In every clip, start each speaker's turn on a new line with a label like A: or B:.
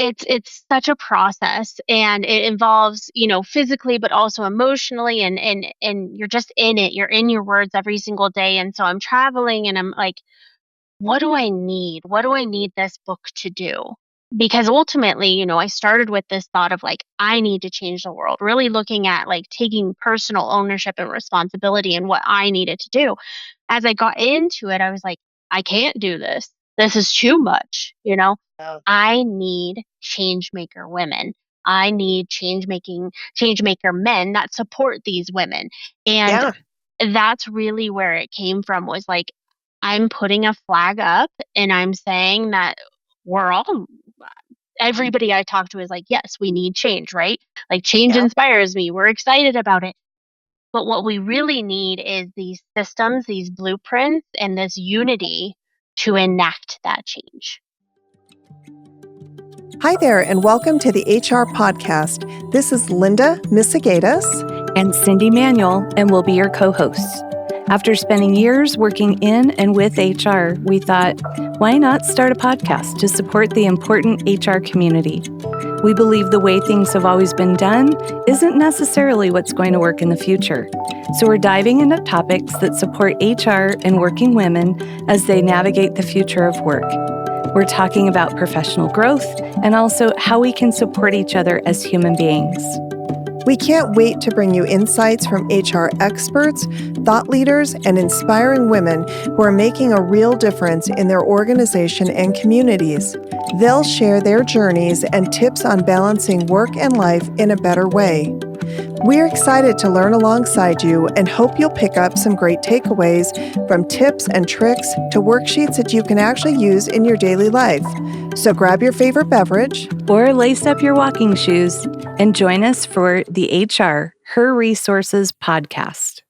A: it's such a process, and it involves, physically, but also emotionally, and you're just in it. You're in your words every single day. And so I'm traveling and I'm like, what do I need? What do I need this book to do? Because ultimately, I started with this thought of like, I need to change the world, really looking at like taking personal ownership and responsibility and what I needed to do. As I got into it, I was like, I can't do this. This is too much.
B: Oh,
A: I need change maker women. I need change maker men that support these women. And
B: yeah.
A: that's really where it came from, was like, I'm putting a flag up and I'm saying that we're all, everybody I talk to is like, yes, we need change, right? Like, change
B: Yeah.
A: inspires me. We're excited about it. But what we really need is these systems, these blueprints, and this unity to enact that change.
C: Hi there, and welcome to the HR Podcast. This is Linda Misegadis
D: and Cyndi Manuel, and we'll be your co-hosts. After spending years working in and with HR, we thought, why not start a podcast to support the important HR community? We believe the way things have always been done isn't necessarily what's going to work in the future. So we're diving into topics that support HR and working women as they navigate the future of work. We're talking about professional growth and also how we can support each other as human beings.
C: We can't wait to bring you insights from HR experts, thought leaders, and inspiring women who are making a real difference in their organization and communities. They'll share their journeys and tips on balancing work and life in a better way. We're excited to learn alongside you and hope you'll pick up some great takeaways, from tips and tricks to worksheets that you can actually use in your daily life. So grab your favorite beverage
D: or lace up your walking shoes and join us for the HR Her Resources podcast.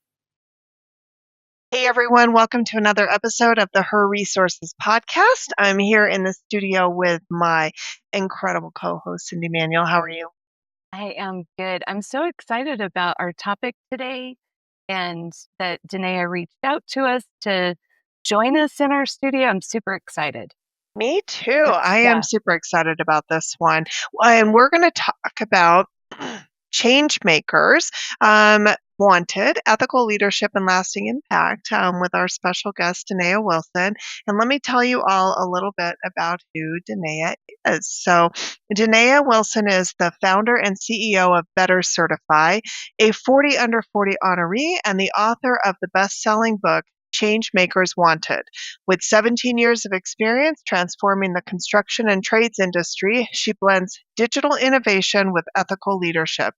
B: Hey everyone, welcome to another episode of the Her Resources podcast. I'm here in the studio with my incredible co-host, Cyndi Manuel. How are you?
D: I am good. I'm so excited about our topic today, and that Danaya reached out to us to join us in our studio. I'm super excited.
B: Me too. I am super excited about this one. And we're going to talk about Changemakers Wanted, Ethical Leadership and Lasting Impact, with our special guest, Danaya Wilson. And let me tell you all a little bit about who Danaya is. So Danaya Wilson is the founder and CEO of Better Certify, a 40 under 40 honoree, and the author of the best-selling book, Changemakers Wanted. With 17 years of experience transforming the construction and trades industry, she blends digital innovation with ethical leadership.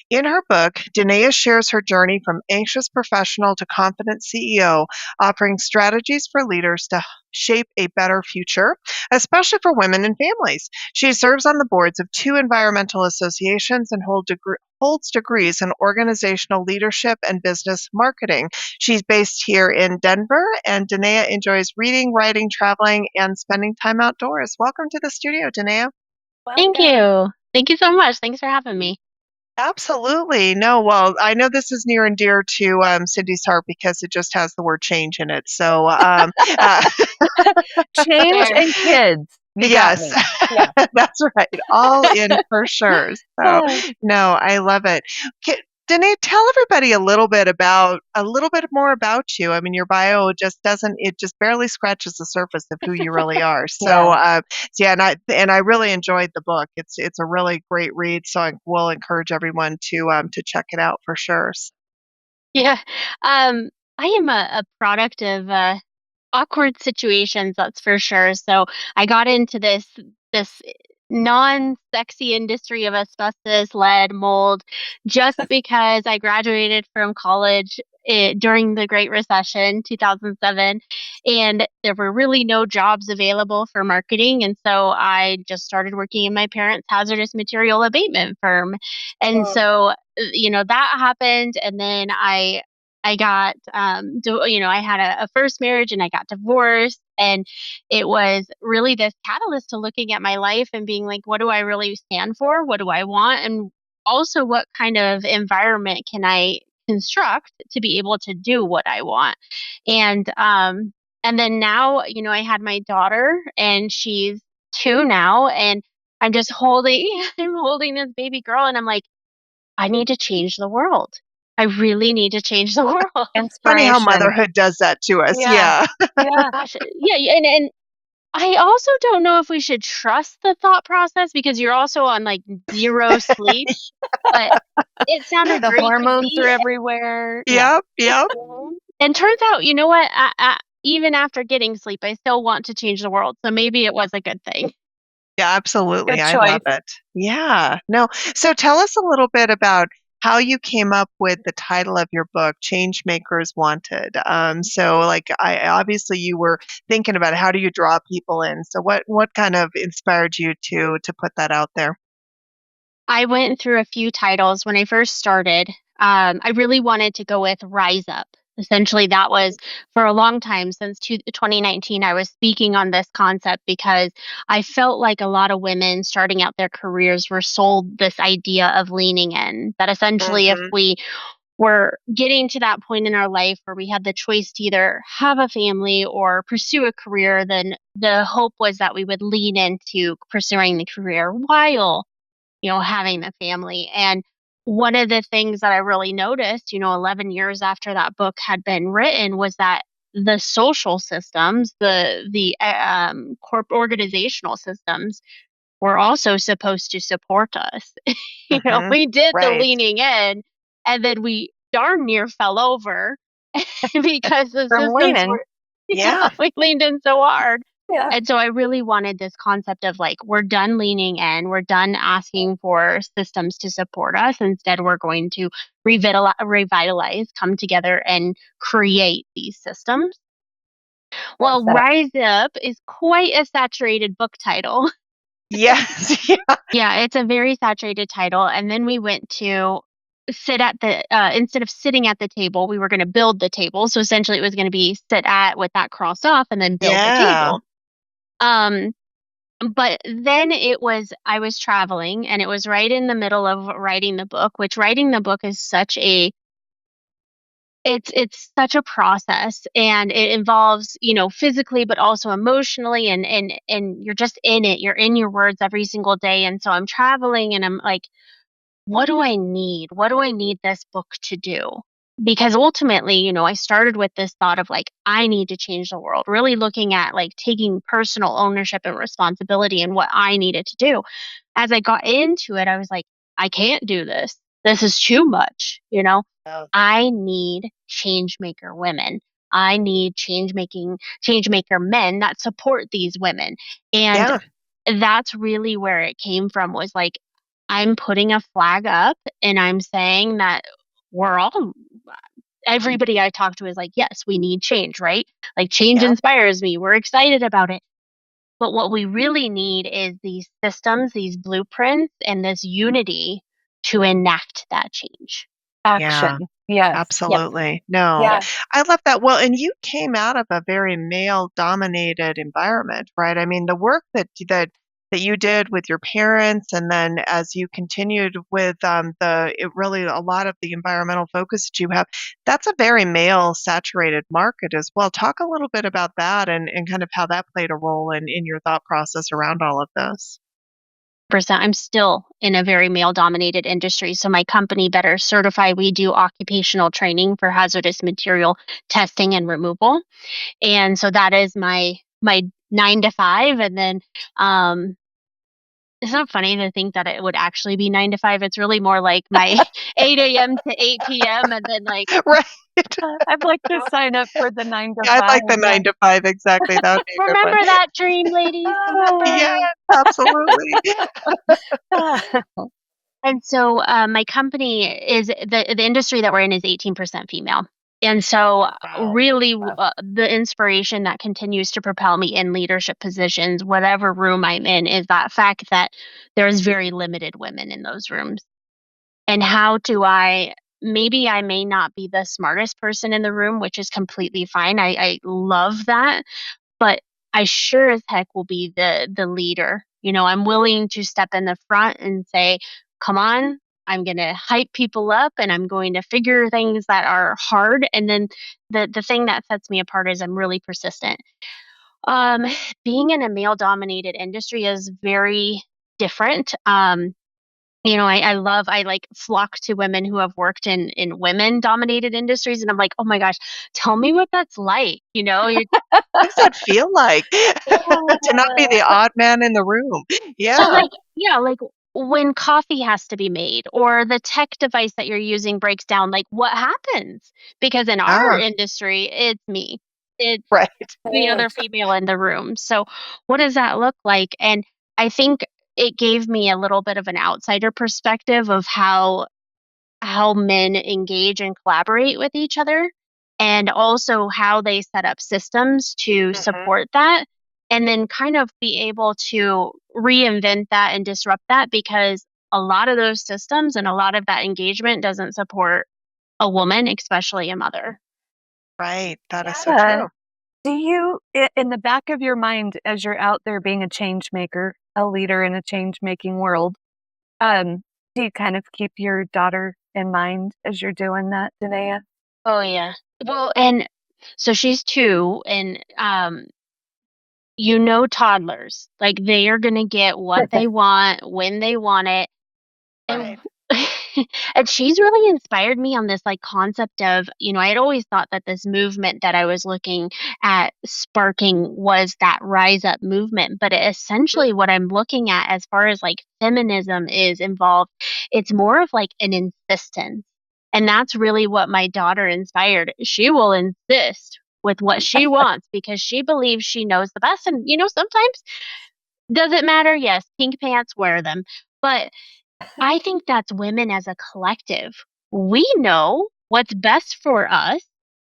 B: In her book, Danaya shares her journey from anxious professional to confident CEO, offering strategies for leaders to shape a better future, especially for women and families. She serves on the boards of 2 environmental associations and holds degrees in organizational leadership and business marketing. She's based here in Denver, and Danaya enjoys reading, writing, traveling, and spending time outdoors. Welcome to the studio, Danaya.
A: Thank you. Thank you so much. Thanks for having me.
B: Absolutely. No, well, I know this is near and dear to Cyndi's heart because it just has the word change in it. So,
D: change and kids.
B: Yes,
D: Yeah.
B: that's right. All in for sure. So, no, I love it. Danae, tell everybody a little bit more about you. I mean, your bio just barely scratches the surface of who you really are. So, yeah, and I really enjoyed the book. It's a really great read. So I will encourage everyone to check it out for sure.
A: Yeah. I am a product of awkward situations, that's for sure. So I got into this non-sexy industry of asbestos, lead, mold, just because I graduated from college during the Great Recession, 2007, and there were really no jobs available for marketing. And so I just started working in my parents' hazardous material abatement firm. And so, that happened. And then I got, I had a first marriage and I got divorced. And it was really this catalyst to looking at my life and being like, what do I really stand for? What do I want? And also, what kind of environment can I construct to be able to do what I want? And then now, I had my daughter, and she's 2 now. And I'm just holding, I'm holding this baby girl, and I'm like, I need to change the world. I really need to change the world.
B: Funny how
D: Inspiration.
B: motherhood does that to us.
D: Yeah.
B: Yeah.
D: Yeah.
A: Gosh, yeah, and I also don't know if we should trust the thought process because you're also on like zero sleep, but it sounded
D: The
A: great to
D: hormones are
A: me.
D: everywhere. Yeah.
B: Yep. Yep.
A: And turns out, you know what? Even after getting sleep, I still want to change the world. So maybe it was a good thing.
B: Yeah, absolutely.
D: Good
B: I love
D: choice.
B: it. Yeah. No. So tell us a little bit about how you came up with the title of your book, Changemakers Wanted. So like I obviously you were thinking about how do you draw people in. So what kind of inspired you to put that out there?
A: I went through a few titles when I first started. I really wanted to go with Rise Up. Essentially, that was for a long time since 2019. I was speaking on this concept because I felt like a lot of women starting out their careers were sold this idea of leaning in. That essentially, if
B: Hmm.
A: we were getting to that point in our life where we had the choice to either have a family or pursue a career, then the hope was that we would lean into pursuing the career while having the family. And one of the things that I really noticed, 11 years after that book had been written was that the social systems, the corp organizational systems were also supposed to support us.
B: Hmm.
A: We did the
B: Right.
A: leaning in and then we darn near fell over because the
D: From
A: systems
D: leaning.
A: were,
B: Yeah.
A: we leaned in so hard.
D: Yeah.
A: And so I really wanted this concept of like, we're done leaning in, we're done asking for systems to support us. Instead, we're going to revitalize, come together, and create these systems.
D: Love
A: Well,
D: that.
A: Rise Up is quite a saturated book title.
B: Yes. Yeah.
A: Yeah, it's a very saturated title. And then we went to sit at the, instead of sitting at the table, we were going to build the table. So essentially, it was going to be sit at with that crossed off and then build the
B: Yeah.
A: table. Um, But then I was traveling and it was right in the middle of writing the book, which writing the book is it's such a process and it involves, physically but also emotionally and you're just in it. You're in your words every single day. And so I'm traveling and I'm like, what do I need? What do I need this book to do? Because ultimately, I started with this thought of like, I need to change the world, really looking at like taking personal ownership and responsibility and what I needed to do. As I got into it, I was like, I can't do this. This is too much.
B: Oh,
A: I need change maker women. I need change maker men that support these women. And
B: yeah.
A: that's really where it came from was like, I'm putting a flag up and I'm saying that we're all, everybody I talk to is like, yes, we need change, right? Like, change
B: Yeah.
A: inspires me. We're excited about it. But what we really need is these systems, these blueprints, and this unity to enact that change.
B: Yeah.
D: Action. Yes.
A: Yep.
B: Absolutely. No,
D: Yeah.
B: I love that. Well, and you came out of a very male-dominated environment, right? I mean, the work that you did with your parents, and then as you continued with really a lot of the environmental focus that you have, that's a very male-saturated market as well. Talk a little bit about that and kind of how that played a role in your thought process around all of this.
A: Percent. I'm still in a very male dominated industry. So my company, Better Certify, we do occupational training for hazardous material testing and removal. And so that is my 9 to 5. And then it's not funny to think that it would actually be 9 to 5. It's really more like my 8 a.m. to 8 p.m. And then like
B: Right.
D: I'd like to sign up for the 9 to
B: Yeah, I'd
D: 5.
B: like the
D: Yeah.
B: 9 to 5, exactly. That would be a good one.
A: remember that dream, ladies. Remember.
B: Yes, absolutely.
A: And so my company is the industry that we're in is 18% female. And so
B: Wow.
A: really
D: Wow.
A: the inspiration that continues to propel me in leadership positions, whatever room I'm in, is that fact that there's very limited women in those rooms. And how do maybe I may not be the smartest person in the room, which is completely fine. I love that, but I sure as heck will be the leader. I'm willing to step in the front and say, "Come on, I'm going to hype people up and I'm going to figure things that are hard." And then the thing that sets me apart is I'm really persistent. Um being in a male dominated industry is very different. I like flock to women who have worked in women dominated industries. And I'm like, oh my gosh, tell me what that's like.
B: What does that feel like to not be the
A: Yeah.
B: odd man in the room?
A: So
B: Yeah.
A: like, yeah, like when coffee has to be made or the tech device that you're using breaks down, like what happens? Because in our
B: Ah,
A: industry, it's me. It's
B: right.
A: the other female in the room. So what does that look like? And I think it gave me a little bit of an outsider perspective of how men engage and collaborate with each other, and also how they set up systems to
B: Mhm.
A: support that, and then kind of be able to reinvent that and disrupt that, because a lot of those systems and a lot of that engagement doesn't support a woman, especially a mother.
B: Right. That is so
D: Yeah.
B: true.
D: Do you, in the back of your mind, as you're out there being a change maker, a leader in a change making world, um, do you kind of keep your daughter in mind as you're doing that, Danaya?
A: Oh yeah. Well, and so she's 2, and toddlers, like they are going to get what they want when they want it.
B: Right.
A: And and she's really inspired me on this like concept of, I had always thought that this movement that I was looking at sparking was that rise up movement, but essentially what I'm looking at as far as like feminism is involved, it's more of like an insistence. And that's really what my daughter inspired. She will insist with what she wants because she believes she knows the best. And sometimes does it matter? Yes, pink pants, wear them. But I think that's women as a collective. We know what's best for us.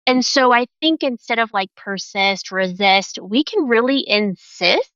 A: And so I think instead of like persist, resist, we can really insist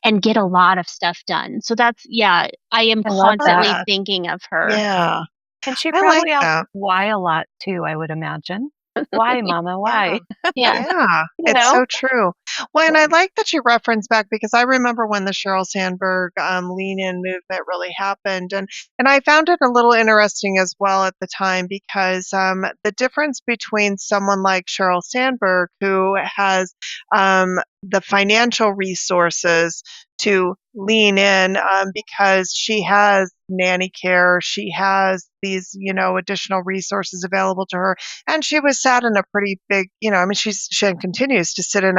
A: and get a lot of stuff done. So yeah, I am
D: I love
B: Love
D: that.
A: constantly
B: that.
A: thinking of her.
B: Yeah.
D: And she
B: I like
D: probably asks
B: that.
D: why a lot too, I would imagine. Why, mama?
B: Yeah.
D: Why?
A: Yeah.
B: Yeah,
D: You
B: it's
D: know?
B: so true. Well, and I like that you reference back because I remember when the Sheryl Sandberg Lean In movement really happened, and I found it a little interesting as well at the time because the difference between someone like Sheryl Sandberg who has the financial resources to lean in because she has nanny care, she has these additional resources available to her, and she was sat in a pretty big, I mean, she continues to sit in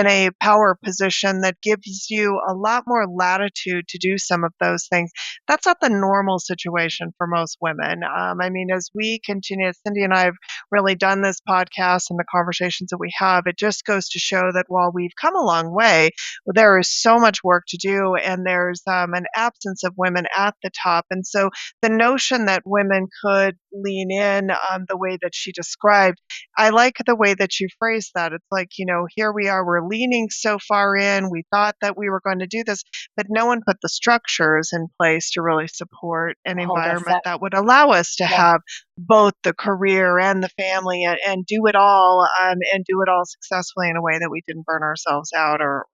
B: a power position that gives you a lot more latitude to do some of those things. That's not the normal situation for most women. I mean, as we continue, Cyndi and I have really done this podcast and the conversations that we have, it just goes to show that while we've come a long way, there is so much work to do, and there's an absence of women at the top. And so the notion that women could lean in the way that she described, I like the way that you phrased that. It's like, here we are, we're leaning so far in. We thought that we were going to do this, but no one put the structures in place to really support an
D: Hold us
B: environment
D: up.
B: that would allow us to
D: Yeah.
B: have both the career and the family and do it all and do it all successfully in a way that we didn't burn ourselves out or,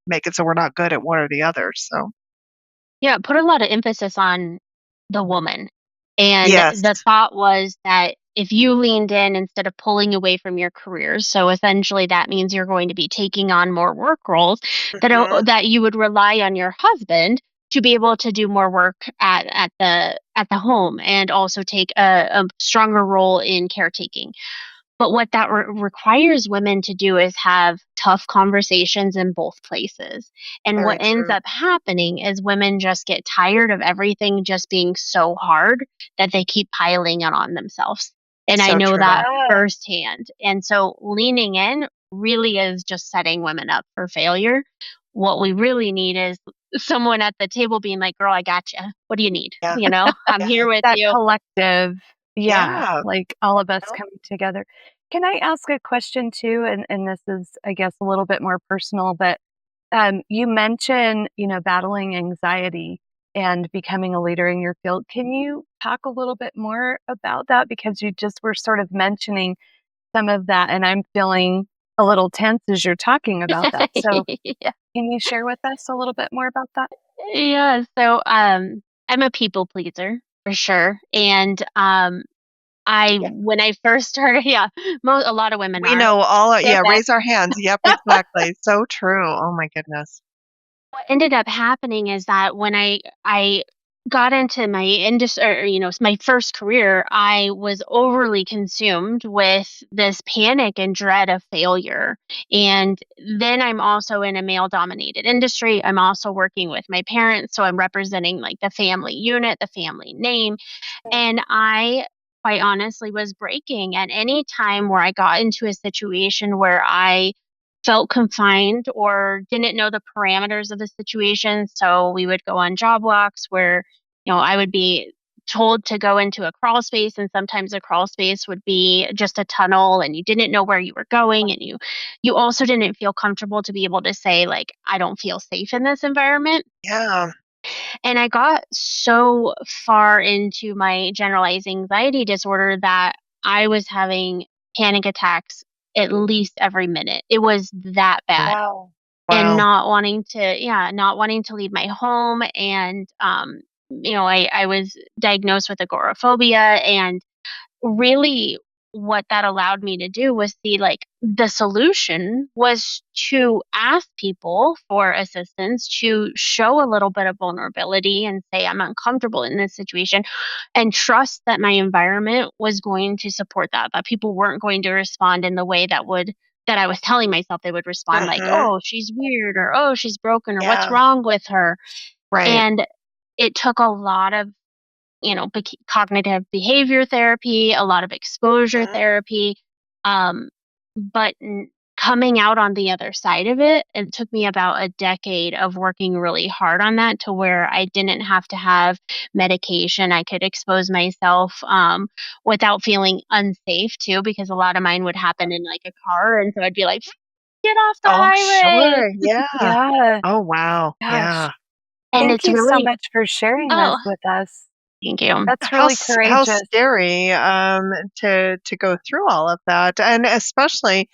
B: make it so we're not good at one or the other. So,
A: Yeah, put a lot of emphasis on the woman. And
B: yes.
A: the thought was that if you leaned in instead of pulling away from your careers, so essentially that means you're going to be taking on more work roles,
B: Mhm.
A: that you would rely on your husband to be able to do more work at the home and also take a stronger role in caretaking. But what that requires women to do is have tough conversations in both places. And what
B: Very
A: ends
B: true.
A: up happening is women just get tired of everything just being so hard that they keep piling it on themselves. And I
B: So
A: know
B: true.
A: that
D: Yeah.
A: firsthand. And so leaning in really is just setting women up for failure. What we really need is someone at the table being like, girl, I got you. What do you need?
B: Yeah.
A: I'm
B: Yeah.
A: here with
D: That
A: you.
D: collective, yeah,
B: Yeah.
D: like all of us coming together. Can I ask a question too? And this is, I guess, a little bit more personal, but you mentioned, battling anxiety and becoming a leader in your field. Can you talk a little bit more about that? Because you just were sort of mentioning some of that, and I'm feeling a little tense as you're talking about that. So,
A: Yeah.
D: can you share with us a little bit more about that?
A: Yeah, so I'm a people pleaser for sure. And I
B: Yeah.
A: when I first started, yeah, a lot of women
B: We
A: are.
B: know all
A: Yeah.
B: yeah, raise our hands. Yep, exactly. So true. Oh my goodness.
A: what ended up happening is that when I got into my industry, or, my first career, I was overly consumed with this panic and dread of failure. And then I'm also in a male dominated industry. I'm also working with my parents, so I'm representing like the family unit, the family name, and I quite honestly was breaking at any time where I got into a situation where I felt confined or didn't know the parameters of the situation. So we would go on job walks where, I would be told to go into a crawl space, and sometimes a crawl space would be just a tunnel and you didn't know where you were going, and you also didn't feel comfortable to be able to say like, I don't feel safe in this environment.
B: Yeah.
A: And I got so far into my generalized anxiety disorder that I was having panic attacks at least every minute. It was that bad.
D: Wow.
A: And
B: Wow.
A: not wanting to leave my home. And, I was diagnosed with agoraphobia, and really what that allowed me to do was see like the solution was to ask people for assistance, to show a little bit of vulnerability and say I'm uncomfortable in this situation, and trust that my environment was going to support that people weren't going to respond in the way that I was telling myself they would respond, like,
B: Hmm.
A: oh, she's weird, or oh, she's broken, or what's
B: Yeah.
A: wrong with her.
B: Right.
A: And it took a lot of cognitive behavior therapy, a lot of exposure
B: Mhm.
A: therapy. Um, but coming out on the other side of it, it took me about a decade of working really hard on that to where I didn't have to have medication. I could expose myself without feeling unsafe too, because a lot of mine would happen in like a car. And so I'd be like, get off the
B: Oh,
A: highway.
B: sure. Yeah.
D: Yeah.
B: Oh, wow.
D: Gosh.
B: Yeah.
A: And
D: Thank
A: it's
D: you so
A: really,
D: much for sharing this
A: oh,
D: with us.
A: thank you.
D: That's really
B: How
D: courageous.
B: scary to go through all of that, and especially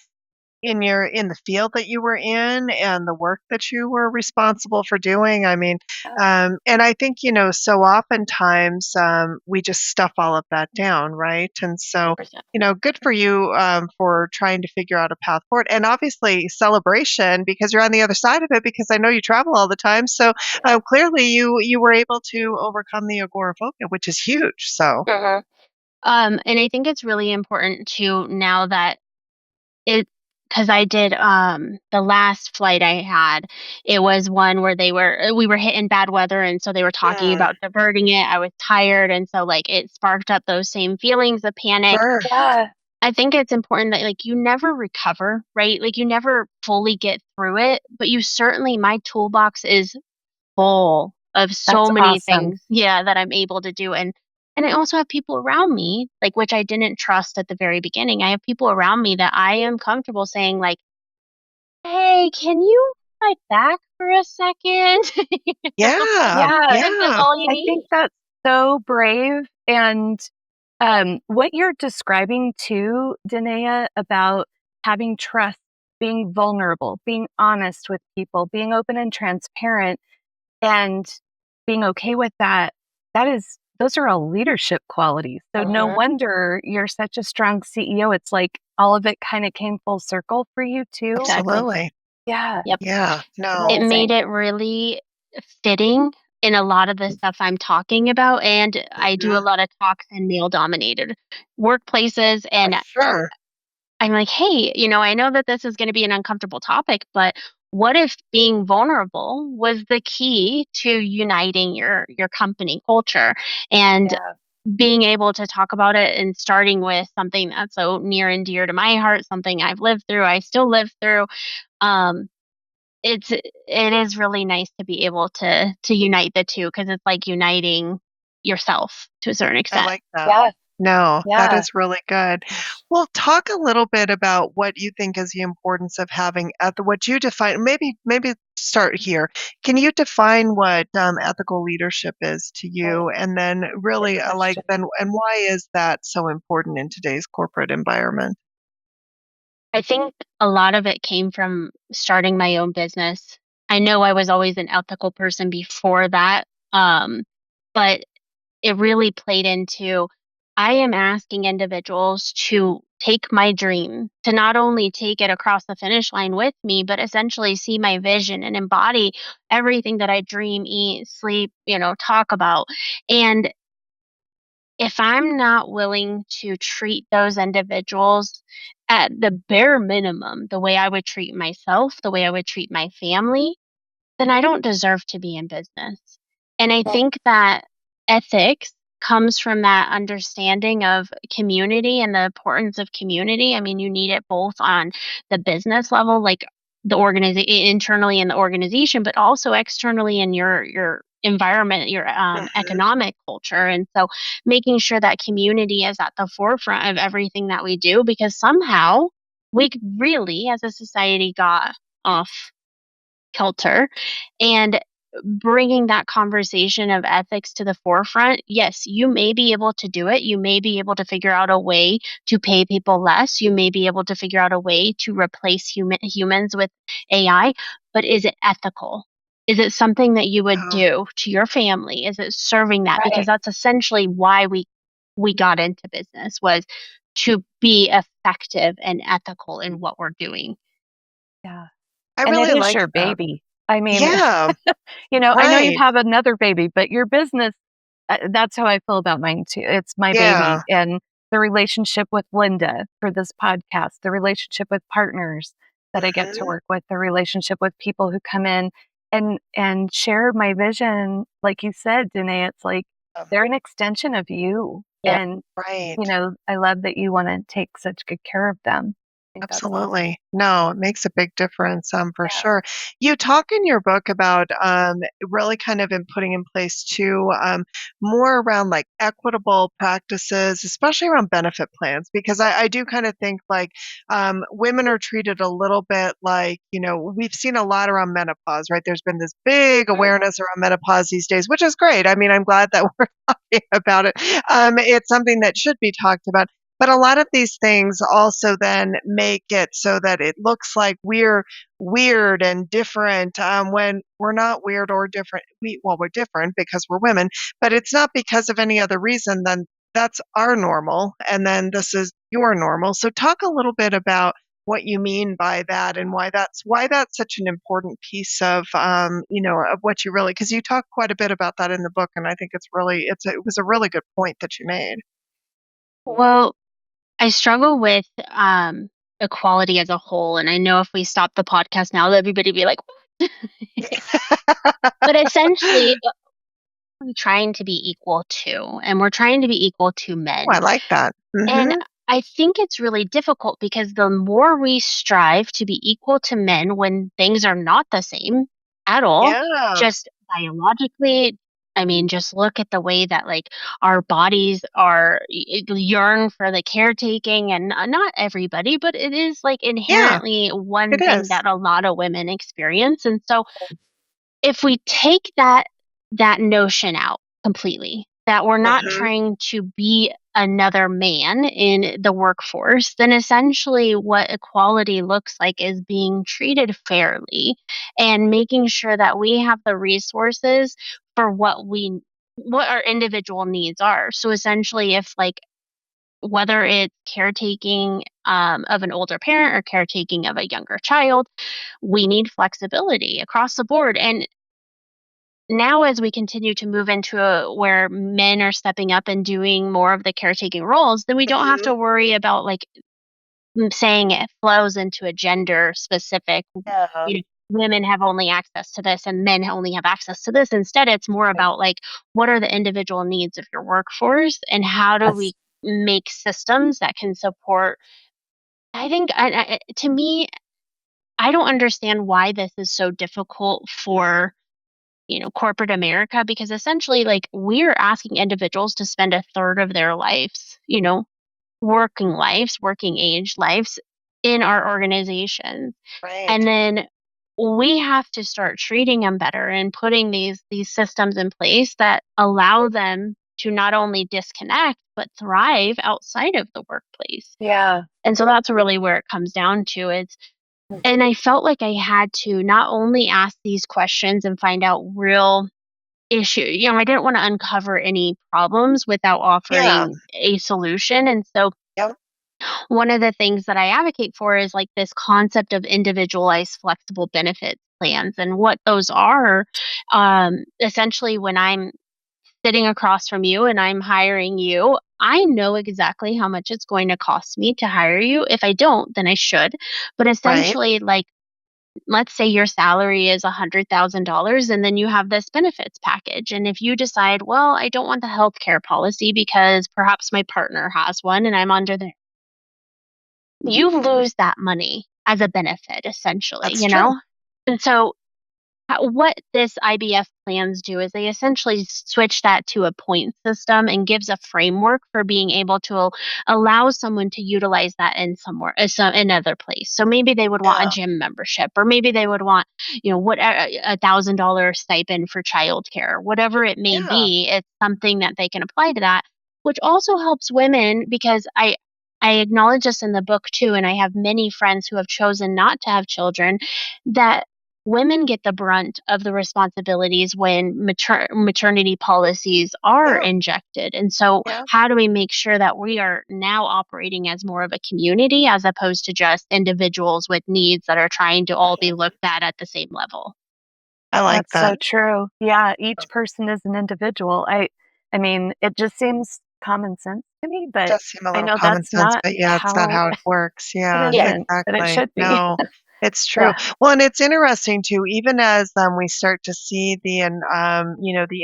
B: in the field that you were in and the work that you were responsible for doing. I mean, and I think, so oftentimes we just stuff all of that down, right? And so, good for you for trying to figure out a path forward, and obviously celebration because you're on the other side of it. Because I know you travel all the time, so clearly you were able to overcome the agoraphobia, which is huge. So,
A: Mhm. And I think it's really important to now that it, because I did the last flight I had, it was one where we were hitting bad weather, and so they were talking
B: mm,
A: about diverting it. I was tired, and so like it sparked up those same feelings of panic.
B: sure,
D: Yeah.
A: I think it's important that like you never recover, right? Like you never fully get through it, but you certainly, my toolbox is full of
D: That's
A: so many
D: awesome.
A: things, yeah, that I'm able to do. And I also have people around me, like, which I didn't trust at the very beginning. I have people around me that I am comfortable saying, like, hey, can you fight back for a second?
B: yeah,
D: Yeah.
A: Is this
B: yeah,
A: all you
D: I
A: need?
D: think that's so brave. And what you're describing too, Danaya, about having trust, being vulnerable, being honest with people, being open and transparent, and being okay with that, those are all leadership qualities. So no
A: Mhm.
D: wonder you're such a strong CEO. It's like all of it kind of came full circle for you too.
A: Exactly.
B: absolutely,
D: Yeah.
A: Yep.
B: yeah, no.
A: It made
D: Amazing.
A: it really fitting in a lot of the stuff I'm talking about. And I do a
B: Mhm.
A: lot of talks in male dominated workplaces. And
B: Sure.
A: I'm like, hey, I know that this is going to be an uncomfortable topic, but what if being vulnerable was the key to uniting your company culture and
D: Yeah.
A: being able to talk about it, and starting with something that's so near and dear to my heart, something I've lived through, I still live through. Um, it is really nice to be able to unite the two, because it's like uniting yourself to a certain
B: I
A: extent.
B: like that.
D: Yeah.
B: No, that
D: Yeah.
B: is really good. Well, talk a little bit about what you think is the importance of having what you define. Maybe start here. Can you define what ethical leadership is to you, and then
D: Good
B: really
D: question.
B: and why is that so important in today's corporate environment?
A: I think a lot of it came from starting my own business. I know I was always an ethical person before that, but it really played into, I am asking individuals to take my dream, to not only take it across the finish line with me, but essentially see my vision and embody everything that I dream, eat, sleep, talk about. And if I'm not willing to treat those individuals at the bare minimum, the way I would treat myself, the way I would treat my family, then I don't deserve to be in business. And I think that ethics comes from that understanding of community and the importance of community. I mean, you need it both on the business level, like the organization internally in the organization, but also externally in your environment, your
B: Mhm.
A: economic culture. And so making sure that community is at the forefront of everything that we do, because somehow we really as a society got off kilter, and bringing that conversation of ethics to the forefront. Yes, you may be able to do it. You may be able to figure out a way to pay people less. You may be able to figure out a way to replace humans with AI, but is it ethical? Is it something that you would
B: Oh,
A: do to your family? Is it serving that? Because
D: Right.
A: that's essentially why we got into business, was to be effective and ethical in what we're doing.
D: Yeah.
B: I
D: And it
B: really
D: is
B: like
D: your
B: that.
D: baby. I mean,
B: Yeah,
D: I know you
B: right.
D: have another baby, but your business, that's how I feel about mine too. It's my
B: Yeah.
D: baby. And the relationship with Linda for this podcast, the relationship with partners that I get to
B: Mhm.
D: work with, the relationship with people who come in and share my vision. Like you said, Danae, it's like they're an extension of you.
A: Yeah.
D: And,
B: Right.
D: I love that you want to take such good care of them. I think that's awesome.
B: Absolutely. No, it makes a big difference, for
D: Yeah.
B: sure. You talk in your book about really kind of in putting in place too, more around like equitable practices, especially around benefit plans, because I do kind of think like women are treated a little bit like, we've seen a lot around menopause, right? There's been this big awareness around menopause these days, which is great. I mean, I'm glad that we're talking about it. It's something that should be talked about, but a lot of these things also then make it so that it looks like we're weird and different, when we're not weird or different. We're different because we're women, but it's not because of any other reason. Then that's our normal, and then this is your normal. So talk a little bit about what you mean by that and why that's such an important piece of of what you really, because you talk quite a bit about that in the book, and I think it was a really good point that you made.
A: Well, I struggle with equality as a whole, and I know if we stop the podcast now, everybody be like, "What?" But essentially, we're trying to be equal to, and we're trying to be equal to
B: Oh, I
A: men.
B: like that.
A: And
B: Mhm.
A: I think it's really difficult because the more we strive to be equal to men when things are not the same at all,
B: Yeah.
A: just biologically, I mean, just look at the way that like our bodies are yearn for the caretaking, and not everybody, but it is like
B: Yeah,
A: inherently
B: it
A: one thing
B: is.
A: that a lot of women experience. And so if we take that notion out completely, that we're not
B: Mhm.
A: trying to be another man in the workforce, then essentially what equality looks like is being treated fairly and making sure that we have the resources for what our individual needs are. So essentially, if like whether it's caretaking of an older parent or caretaking of a younger child, we need flexibility across the board. And now as we continue to move into where men are stepping up and doing more of the caretaking roles, then we don't have
B: Mhm.
A: to worry about like saying it flows into a gender specific,
B: Yeah.
A: women have only access to this and men only have access to this. Instead, it's more about like what are the individual needs of your workforce and how do we
D: Yes.
A: make systems that can support. I think to me, I don't understand why this is so difficult for corporate America, because essentially, like, we're asking individuals to spend a third of their lives, working age lives in our organizations.
B: Right.
A: And then we have to start treating them better and putting these systems in place that allow them to not only disconnect but thrive outside of the workplace.
D: Yeah.
A: And so that's really where it comes down to. And I felt like I had to not only ask these questions and find out real issue. I didn't want to uncover any problems without
B: Yeah.
A: offering a solution. And so
B: Yep.
A: one of the things that I advocate for is like this concept of individualized flexible benefits plans. And what those are, essentially, when I'm sitting across from you and I'm hiring you, I know exactly how much it's going to cost me to hire you. If I don't, then I should. But
B: Right.
A: essentially, like, let's say your salary is $100,000 and then you have this benefits package. And if you decide, well, I don't want the healthcare policy because perhaps my partner has one and I'm under the, you lose that money as a benefit, essentially,
B: That's true.
A: And so what this IBF plans do is they essentially switch that to a point system and gives a framework for being able to allow someone to utilize that in somewhere, another place. So maybe they would want a
B: Yeah.
A: gym membership, or maybe they would want, what $1,000 stipend for childcare, whatever it may
B: Yeah.
A: be. It's something that they can apply to that, which also helps women because I acknowledge this in the book too, and I have many friends who have chosen not to have children, that women get the brunt of the responsibilities when maternity policies are
B: Yeah.
A: injected. And so,
B: Yeah.
A: how do we make sure that we are now operating as more of a community as opposed to just individuals with needs that are trying to all be looked at the same level?
B: I like
D: That's
B: that.
D: so true. Yeah, each person is an individual. I mean, it just seems common sense to me, but
B: Does seem a
D: I
B: little
D: know
B: common
D: that's
B: sense,
D: not
B: but yeah, it's not
D: how
B: how it works.
D: it
B: Yeah,
A: Yeah.
D: isn't, but it
B: exactly.
D: should be.
B: No, it's true.
D: Yeah.
B: Well, and it's interesting too, even as we start to see the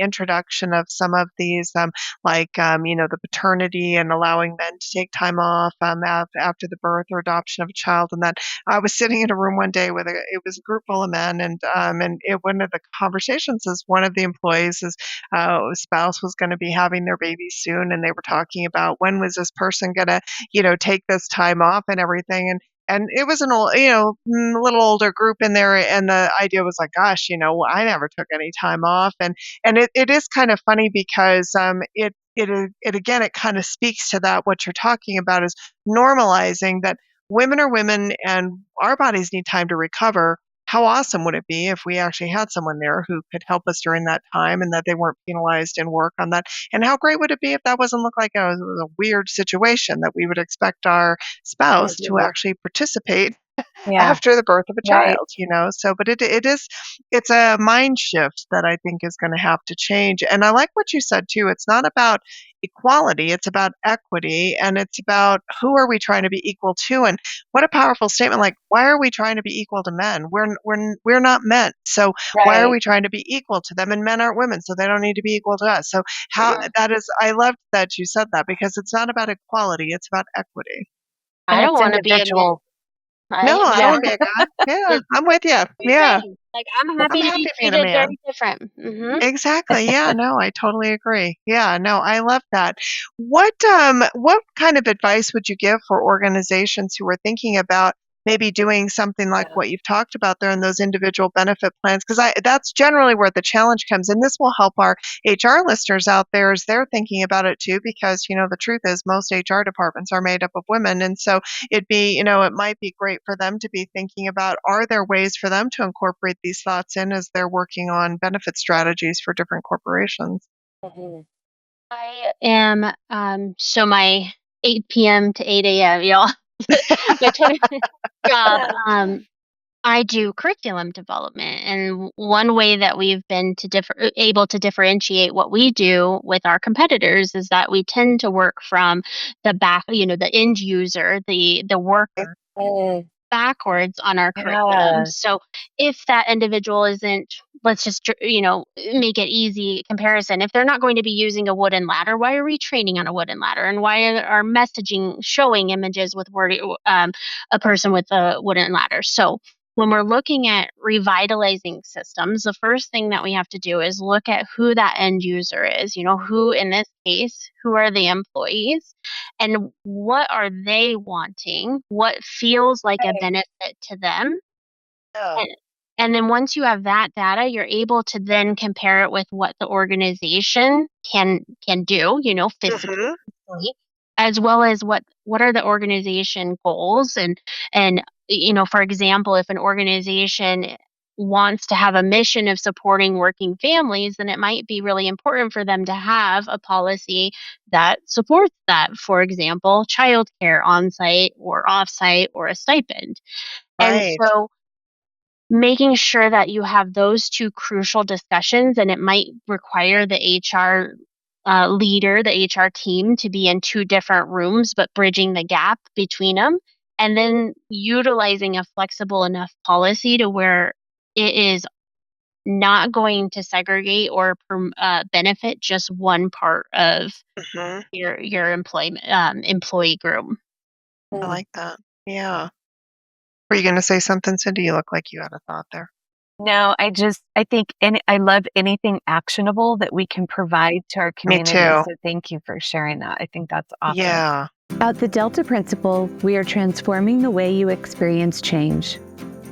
B: introduction of some of these, the paternity and allowing men to take time off after the birth or adoption of a child. And that I was sitting in a room one day with it was a group full of men, one of the conversations is one of the employees is spouse was going to be having their baby soon, and they were talking about when was this person going to, take this time off and everything. And it was an old, a little older group in there, and the idea was like, gosh, I never took any time off, and it is kind of funny because it again it kind of speaks to that what you're talking about is normalizing that women are women and our bodies need time to recover. How awesome would it be if we actually had someone there who could help us during that time and that they weren't penalized in work on that? And how great would it be if that wasn't look like a weird situation that we would expect our spouse to
D: Mhm.
B: actually participate
D: Yeah,
B: after the birth of a
D: right.
B: child, so but it's a mind shift that I think is going to have to change. And I like what you said too. It's not about equality, it's about equity, and it's about who are we trying to be equal to. And what a powerful statement, like, why are we trying to be equal to men? We're not men, so why are
D: Right.
B: we trying to be equal to them? And men aren't women, so they don't need to be equal to us. So how
A: Mm-mm.
B: that is, I loved that you said that, because it's not about equality, it's about equity.
A: I
D: And
A: don't
D: it's
A: want to be a man.
D: individual.
B: No, I don't
D: Yeah.
B: wanna be a god. Yeah,
A: It's
B: I'm with you.
A: the
B: Yeah,
A: same. Like, I'm
B: I'm
A: happy to
B: happy
A: be
B: being a
A: treated
B: man.
A: very different.
B: Exactly, yeah, no, I totally agree. Yeah, no, I love that. What kind of advice would you give for organizations who are thinking about maybe doing something like what you've talked about there in those individual benefit plans? Because that's generally where the challenge comes, and this will help our HR listeners out there as they're thinking about it too, because, the truth is most HR departments are made up of women, and so it might be great for them to be thinking about, are there ways for them to incorporate these thoughts in as they're working on benefit strategies for different corporations?
D: Mhm.
A: I am, so my 8 p.m. to 8 a.m., y'all, my 20 job, I do curriculum development. And one way that we've been able to differentiate what we do with our competitors is that we tend to work from the back, the end user, the worker,
D: Mm,
A: backwards on our curriculum.
D: yeah.
A: So if that individual isn't, let's just, make it easy comparison. If they're not going to be using a wooden ladder, why are we training on a wooden ladder? And why are our messaging showing images with a person with a wooden ladder? So when we're looking at revitalizing systems, the first thing that we have to do is look at who that end user is, who in this case, who are the employees and what are they wanting? What feels like a
D: Right.
A: benefit to them?
B: Yeah.
A: And, and then once you have that data, you're able to then compare it with what the organization can do, physically,
B: Mhm.
A: as well as what are the organization goals and for example, if an organization wants to have a mission of supporting working families, then it might be really important for them to have a policy that supports that. For example, childcare on site or off site or a stipend. And
B: Right.
A: so making sure that you have those two crucial discussions, and it might require the HR leader, the HR team to be in two different rooms, but bridging the gap between them. And then utilizing a flexible enough policy to where it is not going to segregate or benefit just one part of
B: Mhm.
A: your employment employee group.
B: I like that. Yeah. Were you gonna say something, Cindy? You look like you had a thought there.
D: No, I think I love anything actionable that we can provide to our
B: Me
D: community.
B: too.
D: So thank you for sharing that. I think that's awesome.
B: Yeah.
D: At the Delta Principle, we are transforming the way you experience change.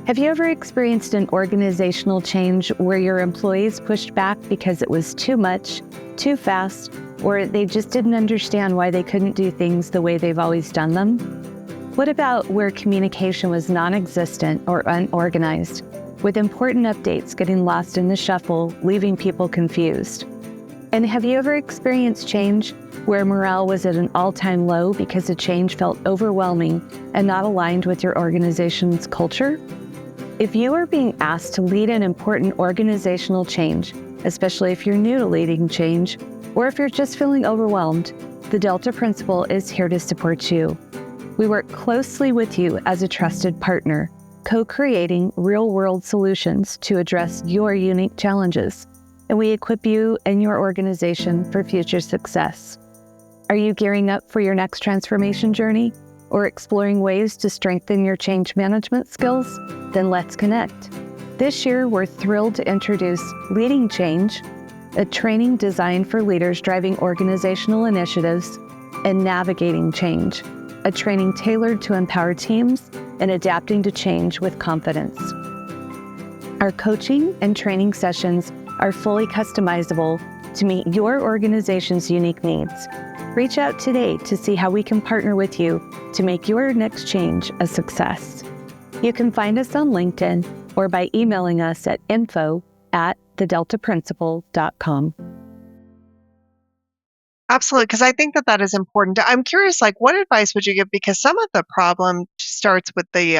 D: Have you ever experienced an organizational change where your employees pushed back because it was too much, too fast, or they just didn't understand why they couldn't do things the way they've always done them? What about where communication was non-existent or unorganized, with important updates getting lost in the shuffle, leaving people confused? And have you ever experienced change where morale was at an all-time low because the change felt overwhelming and not aligned with your organization's culture? If you are being asked to lead an important organizational change, especially if you're new to leading change, or if you're just feeling overwhelmed, the Delta Principle is here to support you. We work closely with you as a trusted partner, co-creating real-world solutions to address your unique challenges, and we equip you and your organization for future success. Are you gearing up for your next transformation journey or exploring ways to strengthen your change management skills? Then let's connect. This year, we're thrilled to introduce Leading Change, a training designed for leaders driving organizational initiatives, and Navigating Change, a training tailored to empower teams and adapting to change with confidence. Our coaching and training sessions are fully customizable to meet your organization's unique needs. Reach out today to see how we can partner with you to make your next change a success. You can find us on LinkedIn or by emailing us at info@thedeltaprinciple.com.
B: Absolutely, because I think that that is important. I'm curious, like, what advice would you give? Because some of the problem starts with the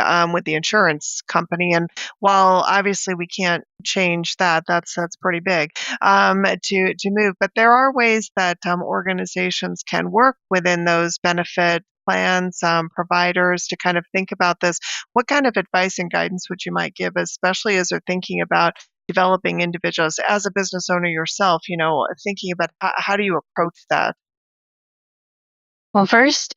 B: insurance company, and while obviously we can't change that, that's pretty big to move. But there are ways that organizations can work within those benefit plans, providers to kind of think about this. What kind of advice and guidance would you might give, especially as they're thinking about developing individuals as a business owner yourself, thinking about how do you approach that?
A: Well, first,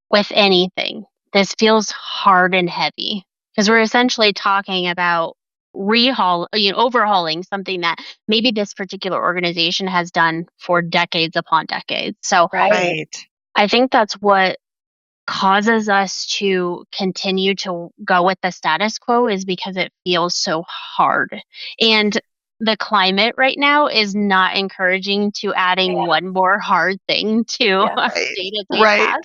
A: with anything, this feels hard and heavy because we're essentially talking about overhauling something that maybe this particular organization has done for decades upon decades. So
B: Right.
A: I think that's what causes us to continue to go with the status quo is because it feels so hard. And the climate right now is not encouraging to adding one more hard thing to our
B: Right.
A: day-to-day
B: Right.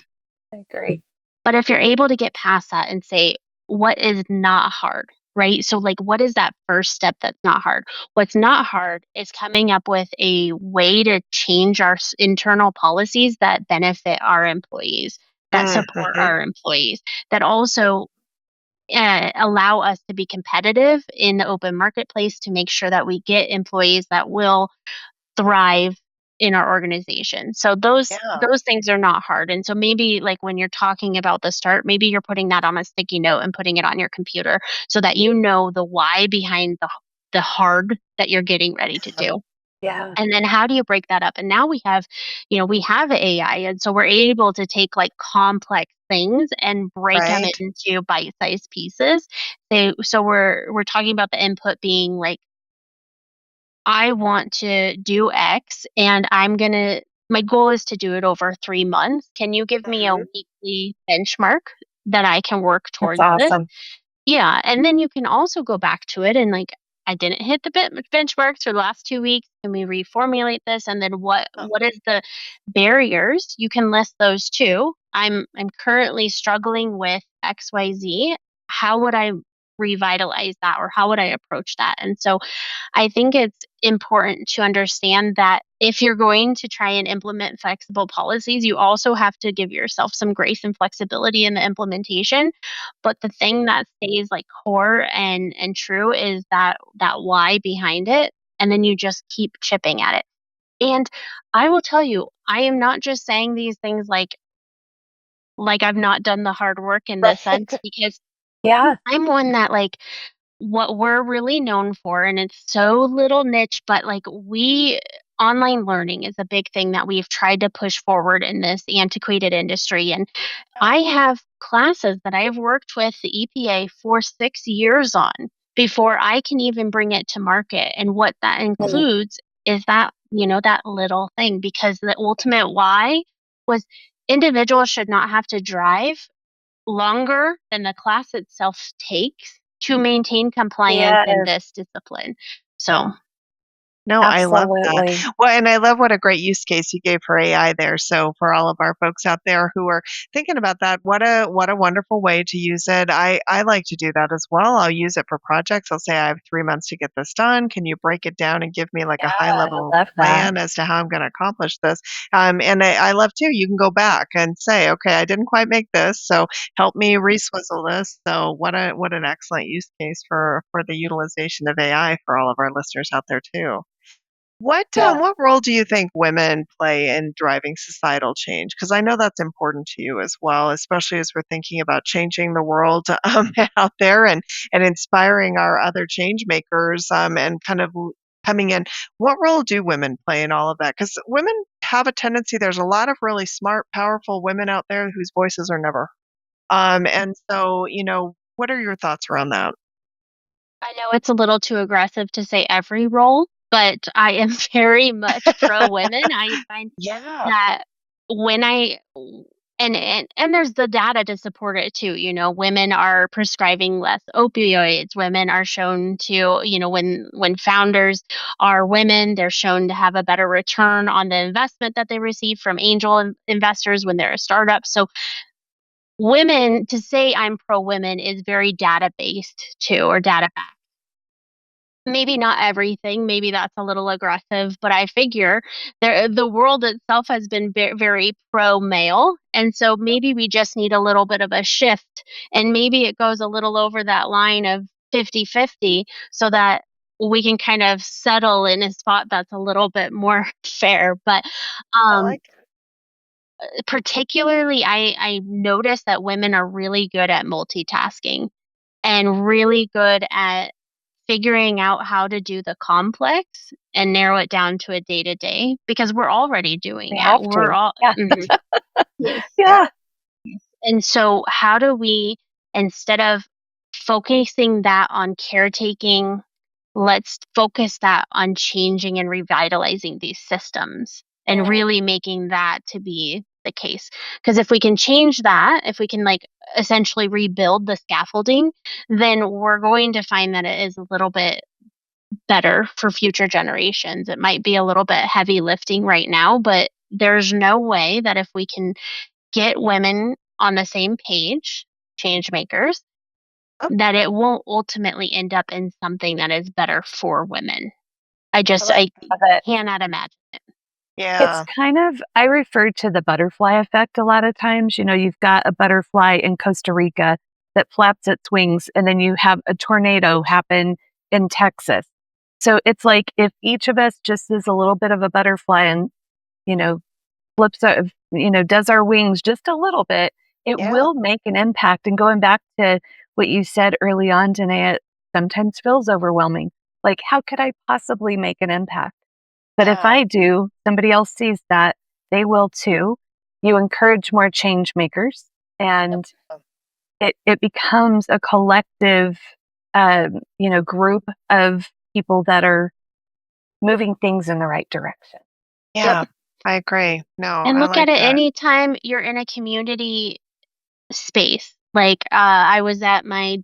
A: tasks. But if you're able to get past that and say, what is not hard, right? So, like, what is that first step that's not hard? What's not hard is coming up with a way to change our internal policies that benefit our employees, that support
B: Mhm.
A: our employees, that also allow us to be competitive in the open marketplace to make sure that we get employees that will thrive in our organization. So
B: Yeah.
A: those things are not hard. And so maybe like when you're talking about the start, maybe you're putting that on a sticky note and putting it on your computer so that you know the why behind the hard that you're getting ready to do. And then how do you break that up? And now we have AI, and so we're able to take like complex things and break them
B: Right.
A: into bite-sized pieces. So we're talking about the input being like I want to do X and my goal is to do it over 3 months. Can you give me a
B: Mhm.
A: weekly benchmark that I can work
D: That's
A: towards this?
D: awesome.
A: Yeah. And then you can also go back to it and like, I didn't hit the benchmarks for the last 2 weeks. Can we reformulate this? And then
B: Oh,
A: what is the barriers? You can list those too. I'm currently struggling with XYZ. How would I revitalize that, or how would I approach that? And so I think it's important to understand that if you're going to try and implement flexible policies, you also have to give yourself some grace and flexibility in the implementation. But the thing that stays like core and true is that why behind it, and then you just keep chipping at it. And I will tell you, I am not just saying these things like I've not done the hard work in this sense, because
D: Yeah.
A: I'm one that like what we're really known for, and it's so little niche, but like we online learning is a big thing that we've tried to push forward in this antiquated industry. And I have classes that I've worked with the EPA for 6 years on before I can even bring it to market. And what that includes is that, that little thing, because the ultimate why was individuals should not have to drive longer than the class itself takes to maintain compliance in
D: Yes,
A: this discipline. So,
B: No, I love that.
D: absolutely.
B: Well, and I love what a great use case you gave for AI there. So for all of our folks out there who are thinking about that, what a wonderful way to use it. I like to do that as well. I'll use it for projects. I'll say I have 3 months to get this done. Can you break it down and give me like
D: Yeah,
B: a high
D: I
B: level
D: love that.
B: plan as to how I'm going to accomplish this? And I love too. You can go back and say, okay, I didn't quite make this, so help me reswizzle this. So what an excellent use case for the utilization of AI for all of our listeners out there too.
D: Yeah.
B: What role do you think women play in driving societal change? Because I know that's important to you as well, especially as we're thinking about changing the world out there and inspiring our other change makers and kind of coming in. What role do women play in all of that? Because women have a tendency. There's a lot of really smart, powerful women out there whose voices are never. And so, what are your thoughts around that?
A: I know it's a little too aggressive to say every role, but I am very much pro women. I find
B: Yeah.
A: that when I and there's the data to support it too. Women are prescribing less opioids. Women are shown to, when founders are women, they're shown to have a better return on the investment that they receive from angel investors when they're a startup. So women, to say I'm pro women is very data based too, or data backed. Maybe not everything, maybe that's a little aggressive, but I figure the world itself has been very pro male. And so maybe we just need a little bit of a shift. And maybe it goes a little over that line of 50-50, so that we can kind of settle in a spot that's a little bit more fair. But
B: I
A: um,
B: like it.
A: particularly, I notice that women are really good at multitasking and really good at figuring out how to do the complex and narrow it down to a day to day, because we're already doing
D: We
A: it.
D: have
A: We're
D: to.
A: all,
D: Yeah.
A: Mhm. Yes.
B: Yeah.
D: Yeah.
A: And so, how do we, instead of focusing that on caretaking, let's focus that on changing and revitalizing these systems and
D: Mm.
A: really making that to be the case. Because if we can change that, if we can like essentially rebuild the scaffolding, then we're going to find that it is a little bit better for future generations. It might be a little bit heavy lifting right now, but there's no way that if we can get women on the same page, change makers,
B: Oh,
A: that it won't ultimately end up in something that is better for women.
B: I like
A: I
D: Love it.
A: cannot imagine it.
D: It's
B: Yeah.
D: kind of, I refer to the butterfly effect a lot of times. You've got a butterfly in Costa Rica that flaps its wings, and then you have a tornado happen in Texas. So it's like if each of us just is a little bit of a butterfly and, you know, flips, does our wings just a little bit, it
B: Yeah.
D: will make an impact. And going back to what you said early on, Danae, it sometimes feels overwhelming. Like, how could I possibly make an impact? But if
B: Yeah.
D: I do, somebody else sees that, they will too. You encourage more change makers, and it becomes a collective, group of people that are moving things in the right direction.
B: Yeah. I agree. No,
A: And
B: I
A: look at
B: like
A: it
B: that.
A: anytime you're in a community space. Like I was at my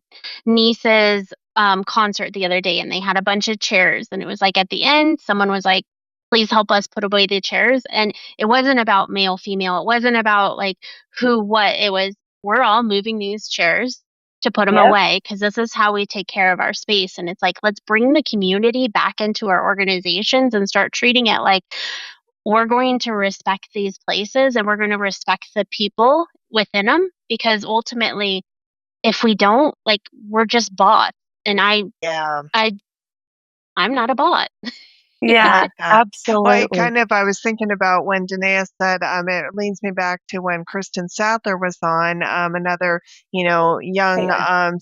A: niece's concert the other day, and they had a bunch of chairs, and it was like at the end someone was like, please help us put away the chairs. And it wasn't about male female, it wasn't about like who what, it was we're all moving these chairs to put them away, because this is how we take care of our space. And it's like, let's bring the community back into our organizations and start treating it like we're going to respect these places and we're going to respect the people within them, because ultimately, if we don't, like, we're just bots. And
B: Yeah.
A: I'm not a bot.
D: Yeah,
B: Well,
D: absolutely.
B: I was thinking about when Danaya said, it leads me back to when Kristen Sadler was on, another, young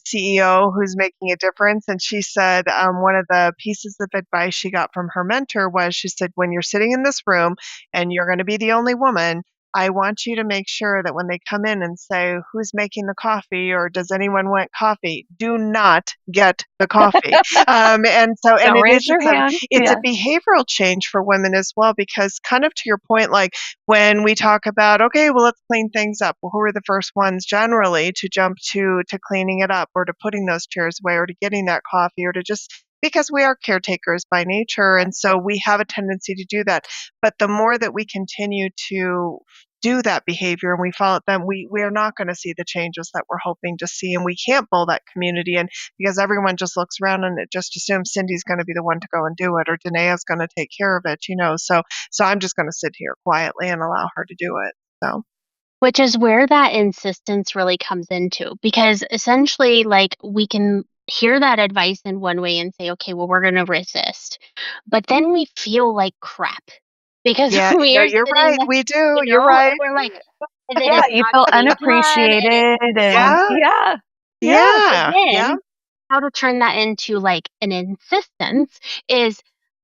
B: CEO who's making a difference. And she said, one of the pieces of advice she got from her mentor was, she said, when you're sitting in this room and you're going to be the only woman, I want you to make sure that when they come in and say, who's making the coffee or does anyone want coffee? Do not get the coffee. And
D: Don't
B: it
D: raise
B: is,
D: your hand.
B: it's a
D: Yeah.
B: behavioral change for women as well, because kind of to your point, like when we talk about, okay, well, let's clean things up. Well, who are the first ones generally to jump to cleaning it up or to putting those chairs away or to getting that coffee or to just, because we are caretakers by nature. And so we have a tendency to do that. But the more that we continue to do that behavior and we follow it, then we are not going to see the changes that we're hoping to see. And we can't pull that community in because everyone just looks around and it just assumes Cindy's going to be the one to go and do it or Danaya's going to take care of it, So I'm just going to sit here quietly and allow her to do it. So
A: Which is where that insistence really comes into, because essentially, like, we can hear that advice in one way and say, okay, well, we're going to resist. But then we feel like crap because
B: yeah,
A: we
B: no,
A: are
B: you're
A: sitting
B: right.
A: there,
B: We do. You're right.
A: and we're like, and then
D: Yeah,
A: it's
D: you
A: not
D: feel
A: getting done.
D: unappreciated and
B: Yeah,
D: yeah.
A: So
B: yeah, yeah,
A: then how to turn that into like an insistence is,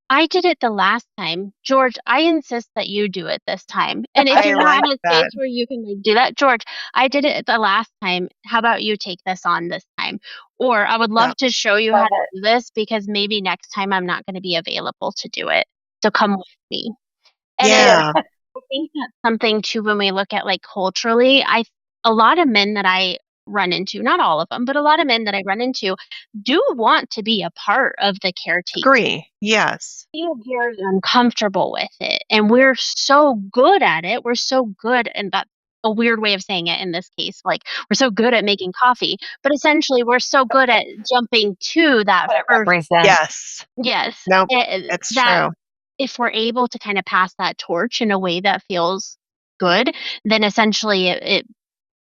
A: I did it the last time. George, I insist that you do it this time. And if
B: I
A: you're not
B: like
A: in a space
B: that.
A: where you can like do that, George, I did it the last time. How about you take this on this time? Or I would
B: Yeah,
A: love to show you how
D: Love
A: to
D: it.
A: do this because maybe next time I'm not going to be available to do it. So come with me. And
D: Yeah.
B: yeah,
A: I think that's something too when we look at like culturally. A lot of men that I run into, not all of them, but a lot of men that I run into do want to be a part of the caretaking.
B: agree. Yes.
A: Feel very uncomfortable with it. And we're so good at it. We're so good, and that's a weird way of saying it in this case. Like, we're so good at making coffee, but essentially we're so good at jumping to that
D: What it
A: first,
D: represents.
B: Yes.
A: yes,
B: Nope. It's
A: that
B: true.
A: if we're able to kind of pass that torch in a way that feels good, then essentially it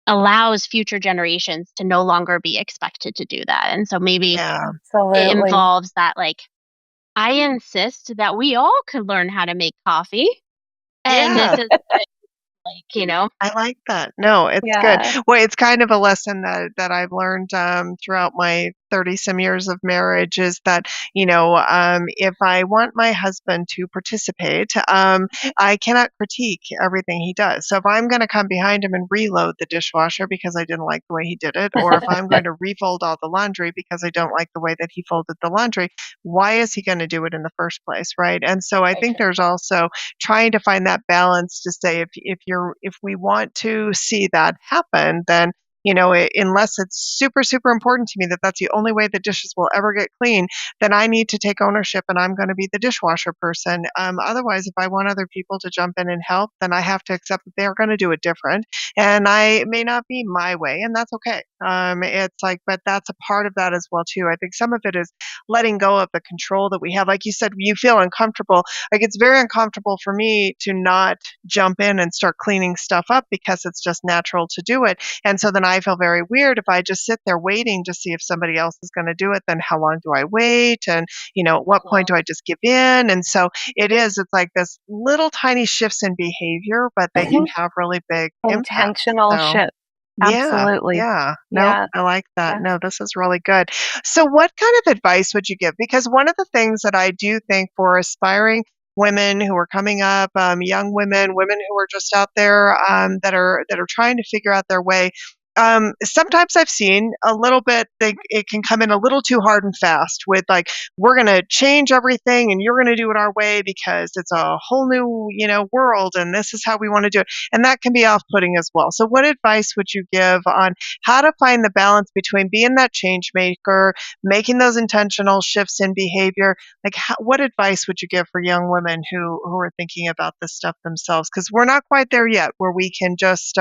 A: allows future generations to no longer be expected to do that. And so maybe
B: Yeah.
A: it
D: Absolutely.
A: involves that, like, I insist that we all could learn how to make coffee. And this
B: Yeah.
A: is like.
B: I like that. No, it's good.
D: Yeah.
B: Well, it's kind of a lesson that I've learned throughout my 30 some years of marriage is that, if I want my husband to participate, I cannot critique everything he does. So if I'm going to come behind him and reload the dishwasher because I didn't like the way he did it, or if I'm going to refold all the laundry because I don't like the way that he folded the laundry, why is he going to do it in the first place? Right. And so I think there's also trying to find that balance to say if we want to see that happen, then unless it's super super important to me that that's the only way the dishes will ever get clean, then I need to take ownership and I'm going to be the dishwasher person. Otherwise, if I want other people to jump in and help, then I have to accept that they're going to do it different, and it may not be my way, and that's okay. It's like, but that's a part of that as well too. I think some of it is letting go of the control that we have. Like you said, you feel uncomfortable. Like, it's very uncomfortable for me to not jump in and start cleaning stuff up because it's just natural to do it. And so then I feel very weird if I just sit there waiting to see if somebody else is going to do it. Then how long do I wait? And, at what point do I just give in? And so it's like this little tiny shifts in behavior, but they can
D: Mhm.
B: have really big impacts.
D: Intentional
B: So,
D: shift.
B: yeah,
D: Absolutely.
B: yeah. No,
D: Yeah.
B: I like that.
D: Yeah.
B: No, this is really good. So what kind of advice would you give? Because one of the things that I do think for aspiring women who are coming up, young women, women who are just out there that are trying to figure out their way. Sometimes I've seen a little bit, it can come in a little too hard and fast with like, we're going to change everything and you're going to do it our way because it's a whole new, world and this is how we want to do it. And that can be off-putting as well. So what advice would you give on how to find the balance between being that change maker, making those intentional shifts in behavior? Like, what advice would you give for young women who are thinking about this stuff themselves? Because we're not quite there yet where we can just,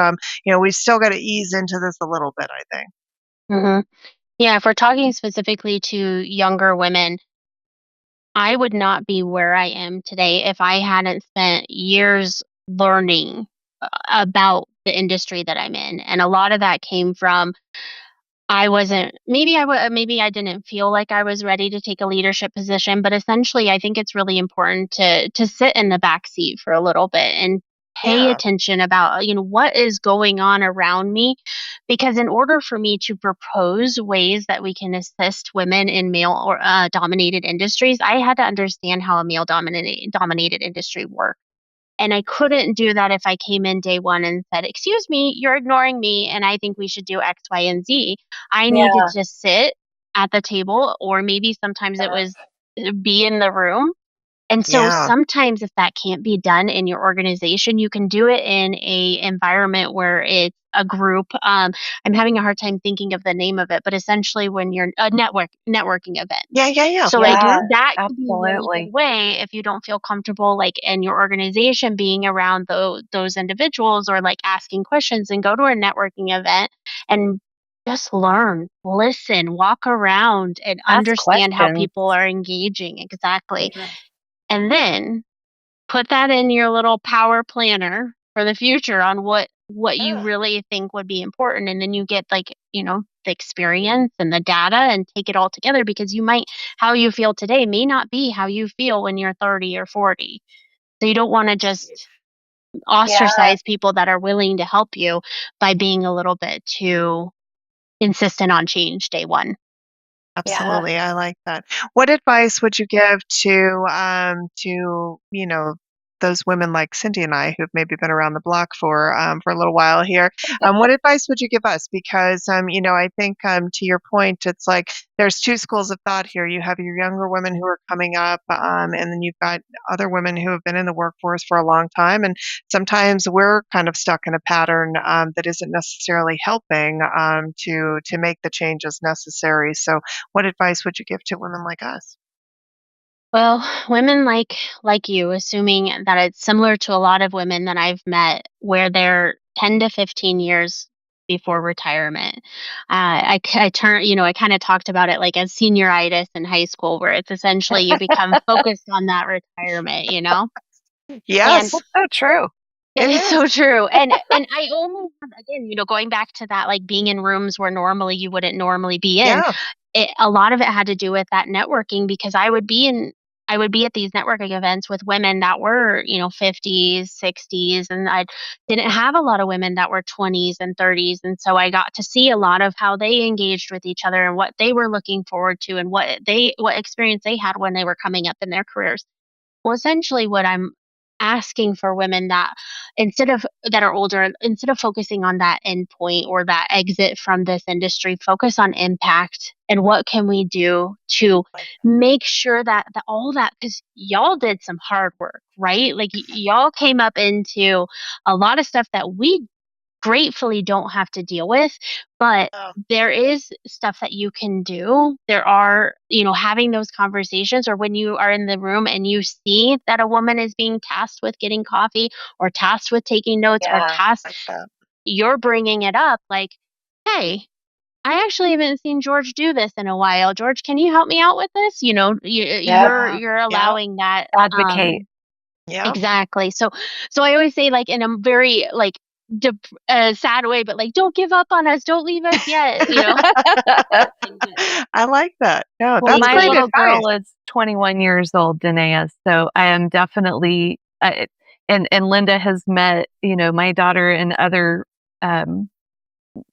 B: we've still got to ease into this a little bit, I think.
A: Hmm. Yeah, if we're talking specifically to younger women, I would not be where I am today if I hadn't spent years learning about the industry that I'm in. And a lot of that came from I wasn't maybe I didn't feel like I was ready to take a leadership position, but essentially I think it's really important to sit in the back seat for a little bit and pay
B: Yeah.
A: attention about, what is going on around me, because in order for me to propose ways that we can assist women in male or dominated industries, I had to understand how a male dominated industry works. And I couldn't do that if I came in day one and said, "Excuse me, you're ignoring me, and I think we should do X, Y, and Z." I needed
D: Yeah.
A: to sit at the table, or maybe sometimes it was be in the room. And so
B: Yeah.
A: sometimes if that can't be done in your organization, you can do it in a environment where it's a group. I'm having a hard time thinking of the name of it, but essentially when you're a networking event.
B: Yeah, yeah, yeah.
A: So, like,
D: Yeah,
A: that could be a really good
D: absolutely.
A: way if you don't feel comfortable, like, in your organization being around those individuals or, like, asking questions, and go to a networking event and just learn, listen, walk around, and
D: Ask
A: understand how
D: questions.
A: people are engaging. Exactly.
D: Yeah.
A: And then put that in your little power planner for the future on what you
B: Yeah.
A: really think would be important, and then you get, like, the experience and the data and take it all together, because how you feel today may not be how you feel when you're 30 or 40. So you don't want to just
D: Yeah.
A: ostracize people that are willing to help you by being a little bit too insistent on change day one.
D: Yeah.
B: Absolutely, I like that. What advice would you give to those women like Cyndi and I who've maybe been around the block for a little while here? What advice would you give us? Because I think to your point, it's like there's two schools of thought here. You have your younger women who are coming up, and then you've got other women who have been in the workforce for a long time, and sometimes we're kind of stuck in a pattern that isn't necessarily helping to make the changes necessary. So what advice would you give to women like us?
A: Well, women like you, assuming that it's similar to a lot of women that I've met, where they're 10 to 15 years before retirement. I turn, I kind of talked about it like as senioritis in high school, where it's essentially you become focused on that retirement. And
B: Yes,
D: That's so true.
A: it
B: it
A: is
B: is.
A: so true. And I only have, again, going back to that, like being in rooms where normally you wouldn't normally be in,
B: Yeah,
A: a lot of it had to do with that networking, because I would be at these networking events with women that were, 50s, 60s, and I didn't have a lot of women that were 20s and 30s. And so I got to see a lot of how they engaged with each other and what they were looking forward to, and what experience they had when they were coming up in their careers. Well, essentially what I'm asking for women that are older, instead of focusing on that endpoint or that exit from this industry, focus on impact and what can we do to make sure that all that, because y'all did some hard work, right? Like y'all came up into a lot of stuff that we gratefully don't have to deal with, but
B: yeah,
A: there is stuff that you can do. There are, having those conversations, or when you are in the room and you see that a woman is being tasked with getting coffee or tasked with taking notes or
D: Yeah.
A: tasked,
B: like that.
A: you're bringing it up like, "Hey, I actually haven't seen George do this in a while. George, can you help me out with this?"
D: Yep.
B: Yeah,
A: You're
B: yeah,
A: allowing that.
D: Advocate.
B: yeah.
A: Exactly. So I always say, like, in a very, like, sad way, but, like, "Don't give up on us. Don't leave us yet." Thing, but
B: I like that. No,
D: Well,
B: that's
A: being
D: my
B: great
A: able
D: little
B: advice.
D: girl is 21 years old, Danaya. So I am definitely, and Linda has met, my daughter and other um,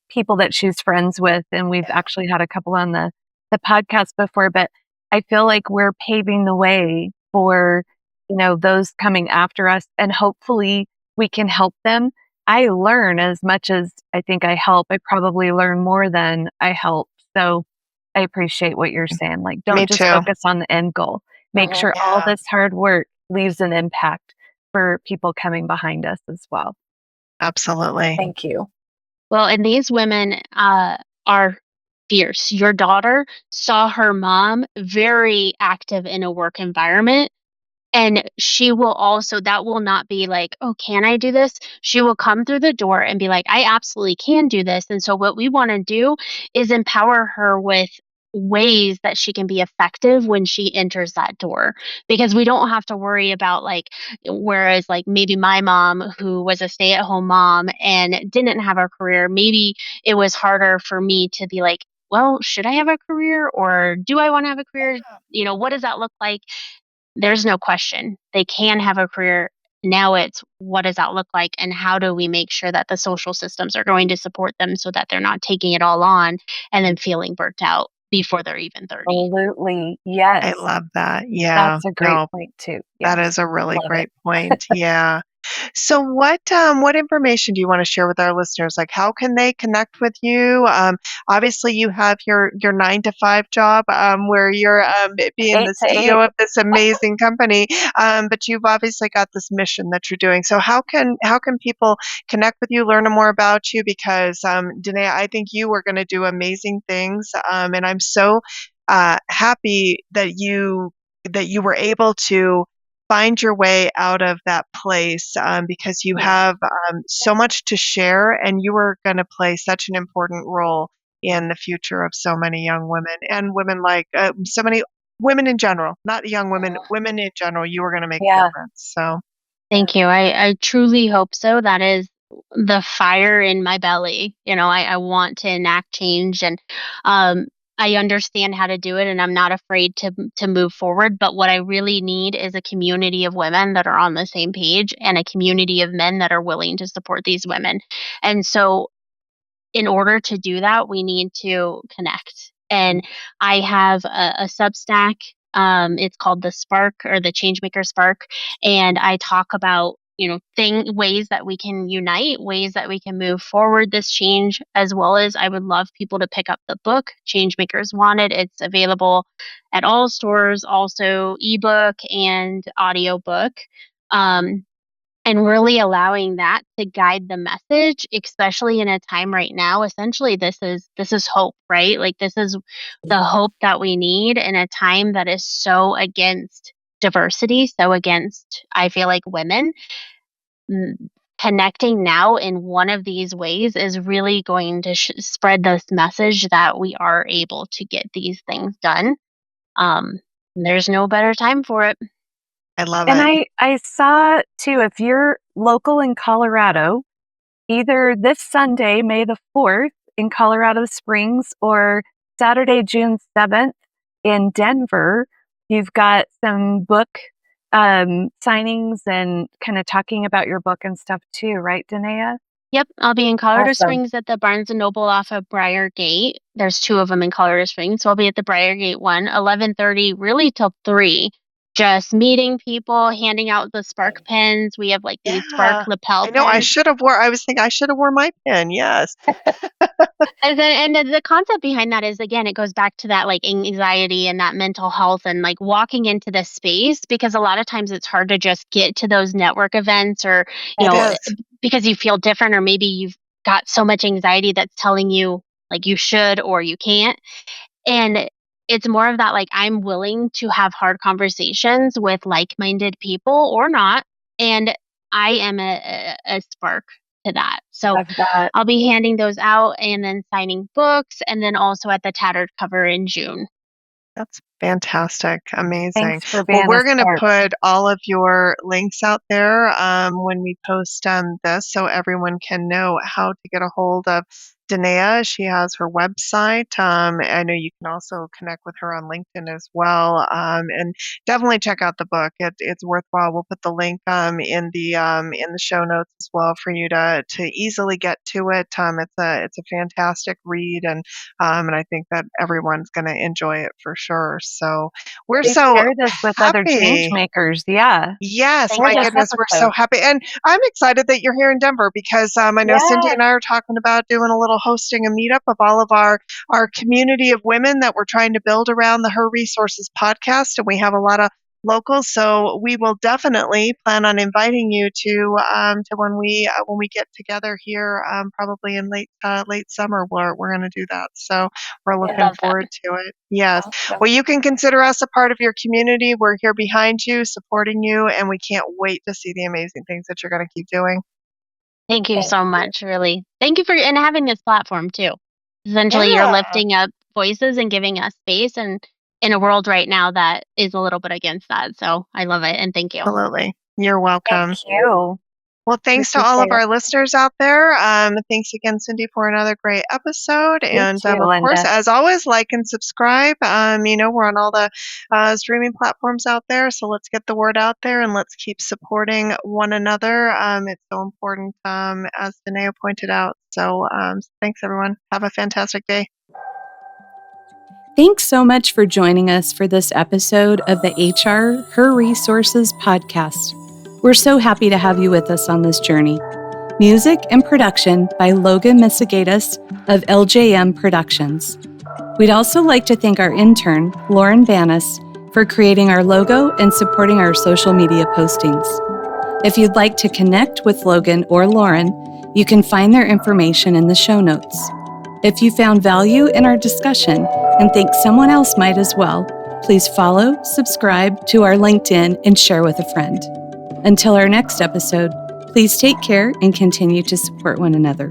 D: people that she's friends with, and we've
B: Yeah,
D: actually had a couple on the podcast before. But I feel like we're paving the way for those coming after us, and hopefully we can help them. I learn as much as I think I help. I probably learn more than I help. So I appreciate what you're saying. Like,
B: me
D: don't just
B: too.
D: focus on the end goal. Make
A: Mhm.
D: sure all
B: Yeah,
D: this hard work leaves an impact for people coming behind us as well.
B: absolutely.
D: Thank you.
A: Well, and these women, are fierce. Your daughter saw her mom very active in a work environment, And she will also, that will not be like, oh, can I do this? She will come through the door and be like, I absolutely can do this. And so what we want to do is empower her with ways that she can be effective when she enters that door, because we don't have to worry about like, whereas like maybe my mom, who was a stay-at-home mom and didn't have a career, maybe it was harder for me to be like, well, should I have a career, or do I want to have a career? What does that look like? There's no question. They can have a career. Now it's, what does that look like, and how do we make sure that the social systems are going to support them so that they're not taking it all on and then feeling burnt out before they're even 30.
D: Absolutely.
B: I
D: Yes.
B: love that. Yeah.
D: That's a great
B: No,
D: point too.
B: that
D: Yes.
B: is a really
D: Love
B: great
D: it.
B: point. Yeah. So what information do you want to share with our listeners? Like, how can they connect with you? Obviously, you have your 9 to 5 job where you're being
D: 8
B: the
D: to 8.
B: CEO of this amazing company, but you've obviously got this mission that you're doing. So how can people connect with you, learn more about you? Because Danaya, I think you are going to do amazing things, and I'm so happy that you were able to find your way out of that place, because you have so much to share, and you are going to play such an important role in the future of so many young women, and women like so many women in general, not young women, women in general. You are going to make a
D: Yeah.
B: difference. So
A: Thank you. I truly hope so. That is the fire in my belly. I want to enact change, and um, I understand how to do it, and I'm not afraid to move forward. But what I really need is a community of women that are on the same page, and a community of men that are willing to support these women. And so in order to do that, we need to connect. And I have a Substack. It's called the Spark, or the Changemaker Spark, and I talk about ways that we can unite, ways that we can move forward this change, as well as I would love people to pick up the book Changemakers Wanted. It's available at all stores, also ebook and audiobook. Um, and really allowing that to guide the message, especially in a time right now. Essentially, this is hope, right? Like, this is the hope that we need in a time that is so against diversity, so against, I feel like, women. Mm, Connecting now in one of these ways is really going to spread this message that we are able to get these things done. um, there's no better time for it.
B: I love
D: And
B: it.
D: I saw too, if you're local in Colorado, either this Sunday, May the 4th in Colorado Springs, or Saturday, June 7th in Denver, you've got some book signings and kind of talking about your book and stuff too, right, Danaya?
A: Yep, I'll be in Colorado
D: Awesome.
A: Springs at the Barnes& and Noble off of Briar Gate. There's 2 of them in Colorado Springs, so I'll be at the Briar Gate one, 11:30, really till 3. Just meeting people, handing out the Spark pens. We have like these Spark
B: Yeah.
A: lapel
B: I know. I
A: pens.
B: should have wore. I was thinking I should have worn my pin. Yes.
A: And the concept behind that is, again, it goes back to that like anxiety and that mental health, and like walking into this space, because a lot of times it's hard to just get to those network events, or
B: It is.
A: because you feel different, or maybe you've got so much anxiety that's telling you like you should or you can't. And it's more of that, like, I'm willing to have hard conversations with like-minded people or not, and I am a spark to that. So
D: Love that.
A: I'll be handing those out and then signing books, and then also at the Tattered Cover in June.
B: That's fantastic. Amazing.
D: Thanks for
B: Well,
D: being a
B: we're going to
D: spark.
B: put all of your links out there when we post this, so everyone can know how to get a hold of Danaya. She has her website. I know you can also connect with her on LinkedIn as well. And definitely check out the book. It's worthwhile. We'll put the link in the show notes as well for you to easily get to it. It's a fantastic read, and I think that everyone's going to enjoy it for sure. So we're
D: Please
B: so
D: share this with other change
B: happy.
D: makers. Yeah.
B: Yes,
A: Thank
B: my
D: For
A: you.
D: this
B: goodness, we're so
D: episode.
B: happy. And I'm excited that you're here in Denver because I know Cyndi
D: Yes.
B: and I are talking about doing a little hosting a meetup of all of our community of women that we're trying to build around the Her Resources podcast. And we have a lot of local. So we will definitely plan on inviting you to when we get together here, probably in late summer. We're going to do that. So we're
A: I
B: looking
A: love that.
B: forward to it. Yes.
A: Awesome.
B: Well, you can consider us a part of your community. We're here behind you, supporting you, and we can't wait to see the amazing things that you're going to keep doing.
A: Thank you so much, really. Thank you for and having this platform too. Essentially, you're
B: Yeah,
A: lifting up voices and giving us space, and in a world right now that is a little bit against that. So I love it, and thank you.
B: absolutely. You're welcome.
A: you.
B: Well, thanks to all of our listeners out there. Thanks again, Cyndi, for another great episode. And
A: too,
B: of course,
A: Linda.
B: as always, like and subscribe. We're on all the streaming platforms out there. So let's get the word out there and let's keep supporting one another. It's so important, as Danaya pointed out. So thanks, everyone. Have a fantastic day.
D: Thanks so much for joining us for this episode of the HR Her Resources podcast. We're so happy to have you with us on this journey. Music and production by Logan Misegadis of LJM Productions. We'd also like to thank our intern, Lauren Banas, for creating our logo and supporting our social media postings. If you'd like to connect with Logan or Lauren, you can find their information in the show notes. If you found value in our discussion and think someone else might as well, please follow, subscribe to our LinkedIn, and share with a friend. Until our next episode, please take care and continue to support one another.